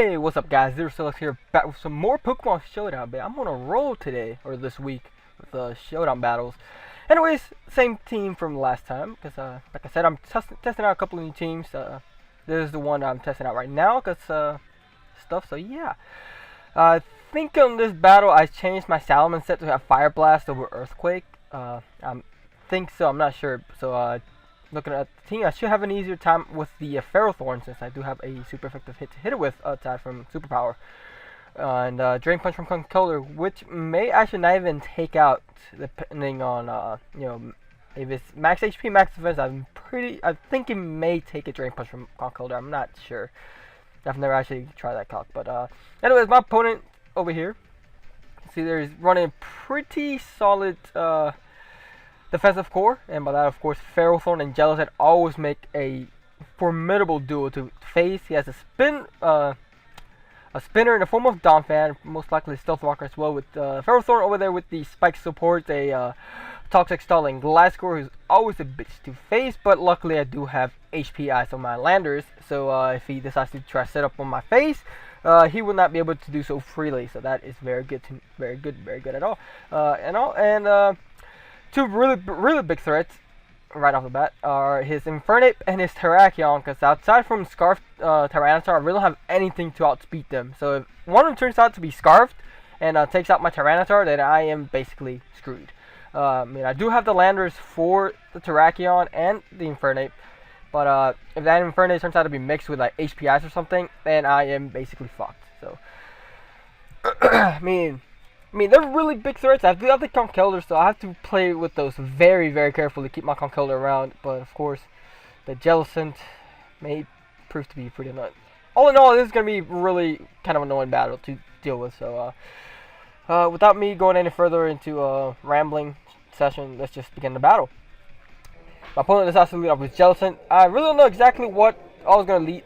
Hey, what's up guys, zerocielX here, back with some more Pokemon Showdown, but I'm on a roll today, or this week, with Showdown battles. Anyways, same team from last time, because like I said, I'm testing out a couple of new teams. This is the one I'm testing out right now, because stuff, so yeah. I think on this battle, I changed my Salmon set to have Fire Blast over Earthquake. I think so, I'm not sure, so looking at the team, I should have an easier time with the Ferrothorn since I do have a super effective hit to hit it with aside from Superpower. And Drain Punch from Conkeldurr, which may actually not even take out depending on, you know, if it's max HP, max defense. I think it may take a Drain Punch from Conkeldurr. I'm not sure. I've never actually tried that cock. But anyways, my opponent over here, see, there's running pretty solid defensive core, and by that, of course, Ferrothorn and Jellicent always make a formidable duo to face. He has a spinner in the form of Donphan, most likely Stealth Walker as well, with Ferrothorn over there with the Spike support, a Toxic Stalling Gliscor, who's always a bitch to face, but luckily I do have HP Ice on my Landers, so if he decides to try to set up on my face, he will not be able to do so freely, so that is very good at all. Two really big threats right off the bat are his Infernape and his Terrakion, because outside from Scarfed Tyranitar, I really don't have anything to outspeed them. So if one of them turns out to be Scarfed and takes out my Tyranitar, then I am basically screwed. I mean, I do have the Landers for the Terrakion and the Infernape, but if that Infernape turns out to be mixed with like HP Ice or something, then I am basically fucked. So, I mean, they're really big threats. I do have the Conkeldurr, so I have to play with those very carefully to keep my Conkeldurr around. But of course, the Jellicent may prove to be pretty annoying. All in all, this is going to be really kind of annoying battle to deal with. So, without me going any further into a rambling session, let's just begin the battle. My opponent decides to lead off with Jellicent. I really don't know exactly what I was going to lead,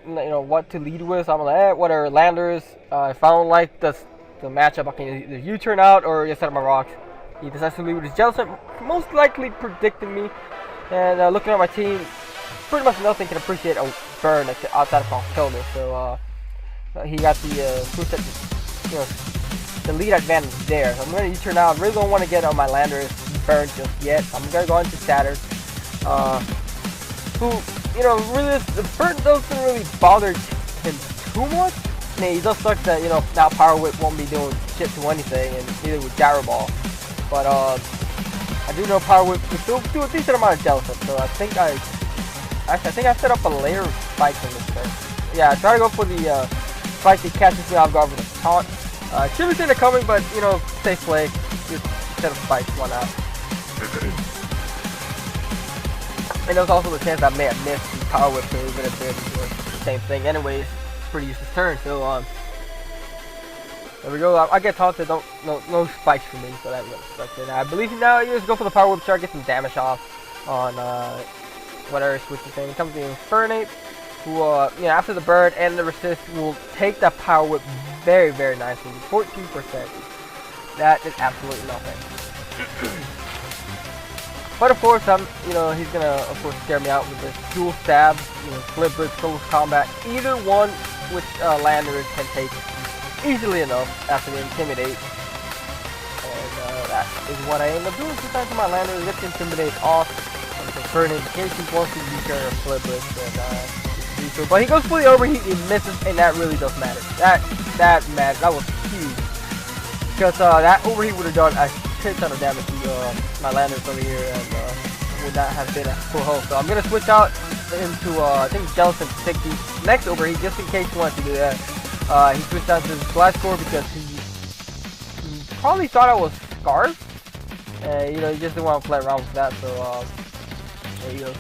what to lead with. So I'm like, whatever, Landers. If I don't like the matchup, I can either U-turn out or just set up my rocks. He decides to lead with his Jellicent, most likely predicting me. And looking at my team, pretty much nothing can appreciate a burn outside of Conkeldurr. So he got the the lead advantage there. So I'm going to U-turn out. I really don't want to get on my Landers burned just yet. So I'm going to go into Saturn, who, really the burn doesn't really bother him too much. I mean, he does suck that, now Power Whip won't be doing shit to anything, and neither would Gyro Ball. But, I do know Power Whip can still do a decent amount of Jellicent, so I think I set up a layer of spikes in this turn. Yeah, I try to go for the, spike that catches me off guard with a taunt. Should be seen it coming, but, safe play. Just set up spikes, why not? And there's also the chance I may have missed the Power Whip, so even if it's the same thing. Anyways, pretty useless turn, so there we go. I get taunted, no spikes for me, so that really sucks. And I believe now you just go for the Power Whip, try to get some damage off on whatever switches thing. Comes the Infernape, who after the burn and the resist will take that Power Whip very nicely. 14%. That is absolutely nothing. But of course, he's gonna of course scare me out with this dual stab, flip bridge, close combat. Either one which Landers can take easily enough after they intimidate, and that is what I end up doing. Sometimes my Landers get to intimidate off, and concerning in case he wants to U-turn or flip bridge, and but he goes fully overheat, he misses, and that really does matter. That was huge, because that overheat would have done a shit ton of damage to my Landers over here, and would not have been at full health. So I'm gonna switch out into I think Jellicent to take the next overheat just in case he wants to do that. He switched out to his Gliscor because he probably thought I was Scarf. He just didn't want to play around with that. So there you go.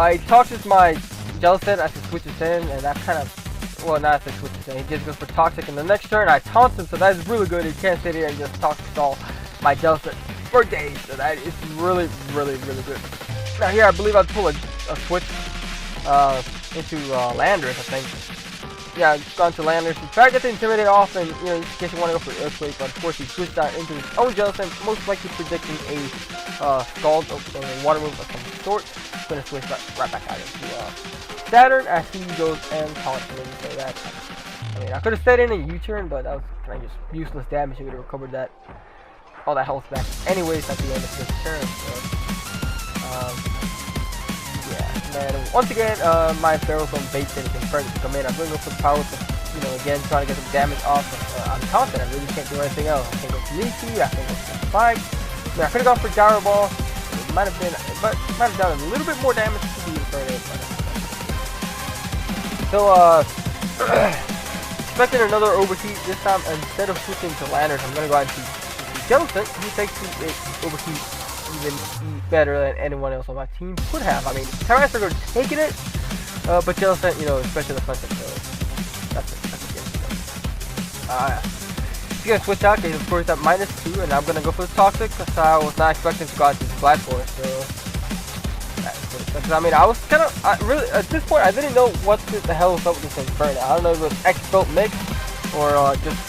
He toxes my Jellicent as he switches in, and that kind of, well, not as he switches in. He just goes for Toxic, and the next turn I taunt him, so that is really good. He can't sit here and just Toxic stall my Jellicent for days, so that is really good. Now here I believe I'd pull a switch into Landers, I think. Yeah, I've gone to Landers to try to get the Intimidate off, and in case you want to go for Earthquake, but of course he switched out into his own Jellicent, most likely predicting a Scald or Water move of some sort. Gonna switch right back out into Saturn as he goes and taunts me, so that I mean, I could have stayed in a U-turn, but that was kind of just useless damage. He would have recovered that, all that health back anyways at the end of this turn. So, yeah. And then once again, my barrels on bait and converted to come in. I'm going to go for the power, you know, again, trying to get some damage off. I'm confident. I really can't do anything else. I can't go for Leaky. I can't go for Spike. I mean, I could have gone for Gyro Ball. It might have been, but might have done a little bit more damage to the Infernape. So, expecting another overheat. This time, instead of switching to Lanterns, I'm going to go ahead and see Jellicent, who takes the overheat even better than anyone else on my team could have. I mean, Terrasser are taking it, but Jellicent, you know, especially the defensive, so that's a good thing. He's going to switch out, of course, at -2, and I'm going to go for the Toxic, because I was not expecting to go out to the Black Force, so... Because, I mean, I was kind of, really, at this point, I didn't know what the hell was up with this Inferno. I don't know if it was X-Belt mix, or just,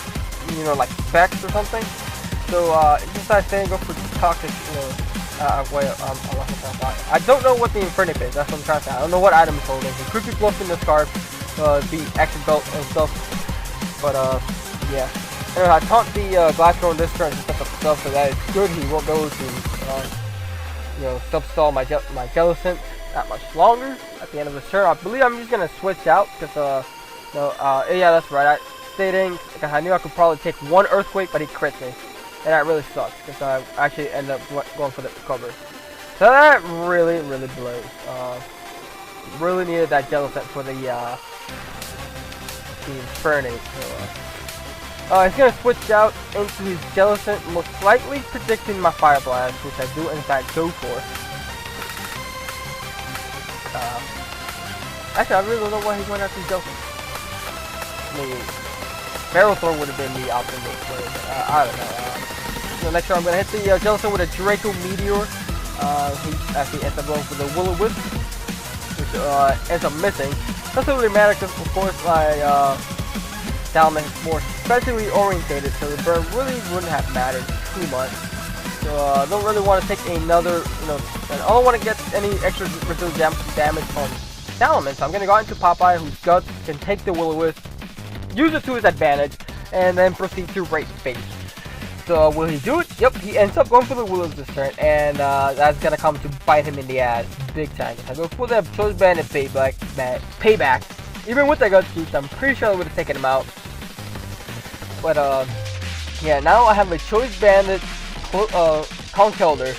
you know, like specs or something. So, just I say go for the Toxic, you know, I don't know what the Infernape is, that's what I'm trying to say. I don't know what item is holding. The Creepy Bluff in the Scarf, the X-Belt and stuff, but, yeah. Anyway, I taunt the Glasscore in this turn to set up stuff, so that is good. He won't go to, you know, substall my Jellicent that much longer at the end of the turn. I believe I'm just gonna switch out because yeah, that's right. I stayed in because I knew I could probably take one Earthquake, but he crit me, and that really sucks because I actually ended up going for the recovery. So that really blows. Really needed that Jellicent for the Infernape. So, he's going to switch out into his Jellicent, most likely predicting my Fire Blast, which I do in fact go for. Actually, I really don't know why he went after Jellicent. I mean, Barrel Throw would have been the optimal play, but I don't know. So next turn I'm going to hit the Jellicent with a Draco Meteor. He actually ends up going for the Will-O-Wisp, which ends up missing. Doesn't really matter because, of course, my Salmon is more specially orientated, so the burn really wouldn't have mattered too much. So I don't really want to take another, you know, I don't want to get any extra residual damage from Salmon, so I'm going to go into Popeye, whose Guts can take the Will-O-Wisp, use it to his advantage, and then proceed to Rape Bait. So will he do it? Yep, he ends up going for the Will-O-Wisp this turn, and that's going to come to bite him in the ass big time. I go for the Choice Bandit payback. Even with the Guts boost, I'm pretty sure I would have taken him out. But, yeah, now I have a Choice Bandit Conkeldurr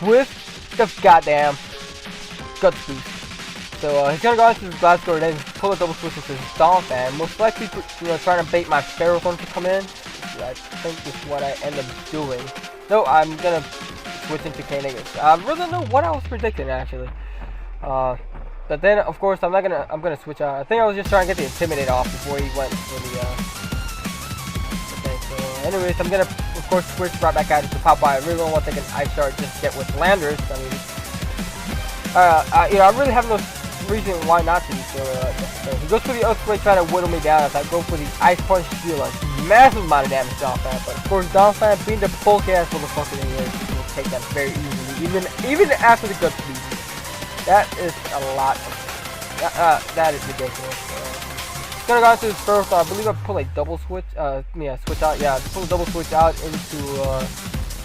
with the goddamn Guts boost. So, he's gonna go into his Glasscore and then pull a double switch into his Donphan. Most likely, you know, trying to bait my Ferrothorn to come in. I think is what I end up doing. No, I'm gonna switch into K-Negative. I really don't know what I was predicting, actually. But then, of course, I'm gonna switch out. I think I was just trying to get the Intimidate off before he went for the, okay, so anyways, I'm gonna, of course, switch right back out into Popeye. I really don't want to take an Ice Shard just to get with Landers. I mean, you know, I really have no reason why not to. So, he goes for the Earthquake, trying to whittle me down as I go for the Ice Punch, deal a massive amount of damage to Donphan. But of course, Donphan, being the bulky ass motherfucker that he is, will take that very easily, even after the Guts beat. That is a lot of, that is ridiculous. Gonna go into his first, I believe I pull a double switch, switch out, yeah, pull a double switch out into,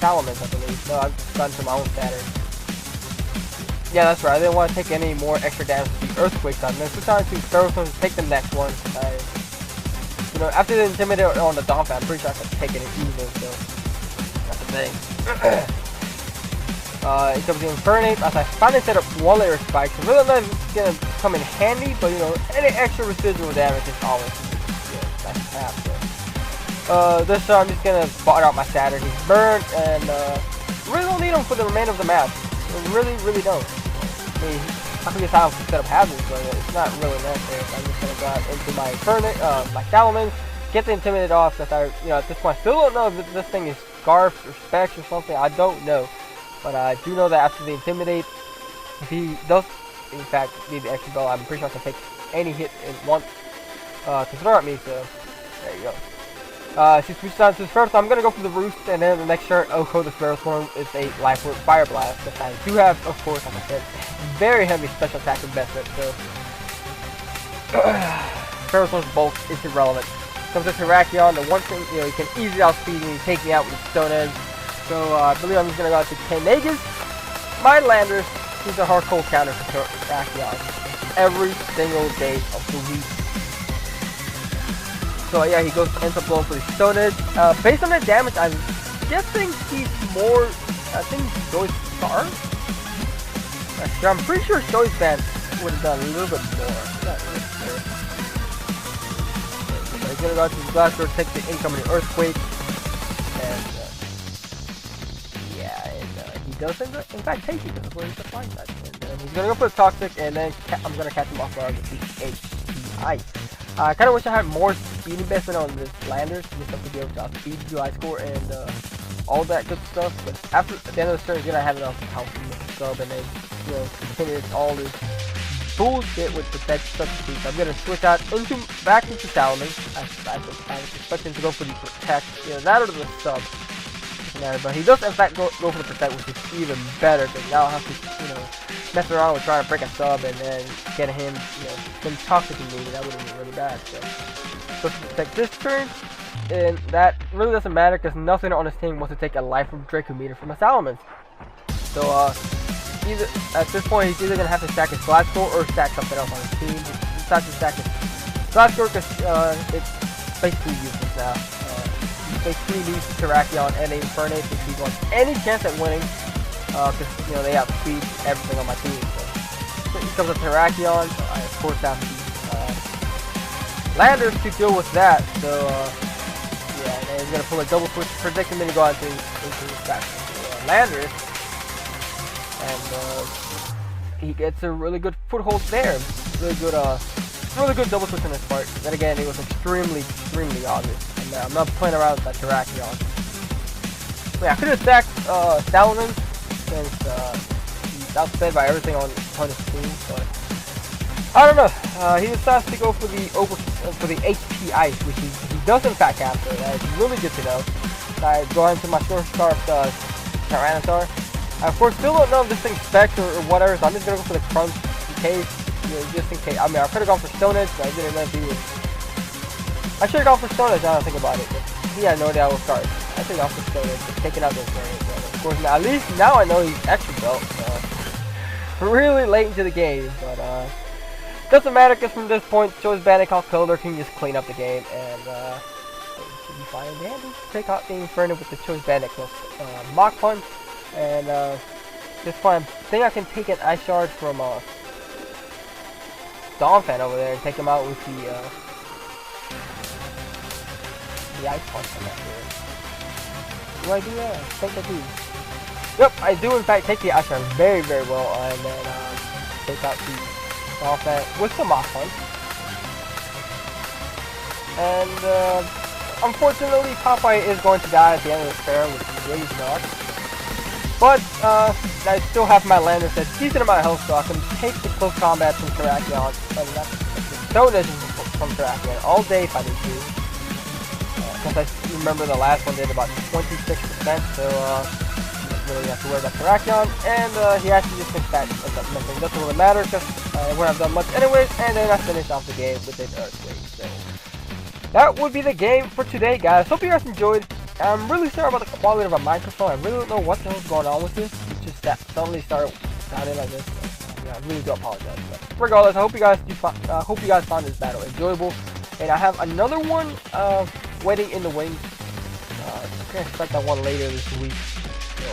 Salamence, I believe. No, I've just gone to my own status. Yeah, that's right, I didn't want to take any more extra damage to the Earthquake, so I'm gonna switch out into Ferrothorn to take the next one. You know, after the Intimidate on the Donphan, I'm pretty sure I could take it easily, so that's the thing. It comes to Infernape as I finally set up one layer spikes. I really don't know if it's gonna come in handy, but you know, any extra residual damage is always good. Nice to have. So. This time I'm just gonna bot out my Saturn. He's burned, and really don't need him for the remainder of the match. I really don't. I mean, I forget how to set up hazards, but it's not really necessary. So I'm just gonna go out into my Infernape, my Salamence, get the Intimidate off. Because I, you know, at this point, I still don't know if this thing is Scarf or Specs or something. I don't know. But I do know that after the Intimidate, if he does, in fact, need the extra bell, I'm pretty sure I can take any hit in once to throw at me, so there you go. Since we started this first, I'm going to go for the Roost, and then the next turn, the Ferrothorn is a Life Orb Fire Blast, that I do have, of course, like I said, very heavy special attack investment, so Ferrosaur's bulk is irrelevant. Comes to Terrakion, the one thing, you know, he can easily outspeed me, take me out with Stone Edge. So I believe I'm just gonna go out to Tenagas. My Landers, he's a hardcore counter for Terrakion every single day of the week. So yeah, he ends up going for the Stone Edge. Based on the damage, I'm guessing he's more, I think Joy's Star? I'm pretty sure Joy's Band would have done a little bit more. Not really sure. So he's gonna go to the Glass Door, take the incoming Earthquake. And yeah, and he does in fact take it. That's where he's applying that. And he's gonna go for the Toxic, and then I'm gonna catch him off guard with the HPI. I kind of wish I had more speed investment on this Landers, just to be able to outspeed do high score and all that good stuff. But after at the end of the turn, he's gonna have enough health to sub, and then continue all this bullshit with Protect Substitute. I'm gonna switch out back into Salmon. I was expecting to go for the Protect, that or the sub. But he does in fact go for the Protect, which is even better because now I have to mess around with trying to break a sub and then get him him toxic me. That would have been really bad. So Protect this turn, and that really doesn't matter because nothing on this team wants to take a life from Dracometer from a Salamence. So either at this point he's either gonna have to stack his Glass Door or stack something else on his team. He decides to stack his Glass Door because it's basically useless now. Basically leaves Terrakion and Infernape if he wants any chance at winning, because they outspeed everything on my team. So he comes up Terrakion, so I of course have the Landers to deal with that. So yeah, and he's gonna pull a double switch, predicting me to go into his back Landers, and he gets a really good foothold there. Really good double switch on this part. Then again, it was extremely obvious. And I'm not playing around with that Terrakion. So yeah, I could have stacked Salamence since he's outsped by everything on his team, but I don't know. He decides to go for the HP Ice, which he does in fact capture. That's really good to know. I go into my Short Scarf Tyranitar. I of course still don't know if this thing's specs or whatever, so I'm just gonna go for the Crunch in case. Just in case. I mean, I could have gone for Stone Edge, but I didn't know if he was. I should have gone for Stone Edge. Now I think about it. He had no idea I was starting. I should have gone for Stone Edge, just taking out those Stone Edge. Of course, now, at least now I know he's extra belt. Really late into the game, but doesn't matter because from this point, Joe's Bandit Conkeldurr can just clean up the game, and should be fine and dandy. Take out the Inferno with the Choice Bandit Mach Punch, and this time I think I can take an Ice Shard from Donphan over there and take him out with the Ice Punch. I'm not sure. Do I do that? I think I do. Yep, I do in fact take the Ice Shard very well, and then take out the Donphan with the Mach Punch. And unfortunately, Popeye is going to die at the end of the fair, which is really sucks. But I still have my Landers at decent amount of health, so I can take the close combat from Terrakion, and that's the Stone Edge from Terrakion all day if I need to. Because I remember the last one did about 26%, so you don't really have to worry about Terrakion, and he actually just thinks that ends up missing. Doesn't really matter because I wouldn't have done much anyways, and then I finished off the game with an Earthquake. So that would be the game for today, guys. Hope you guys enjoyed. I'm really sorry about the quality of my microphone. I really don't know what the hell's going on with this. It just suddenly started sounding like this. I really do apologize. But regardless, I hope you guys found this battle enjoyable. And I have another one waiting in the wings. I can expect that one later this week. So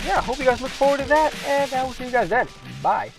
yeah, I hope you guys look forward to that, and I will see you guys then. Bye.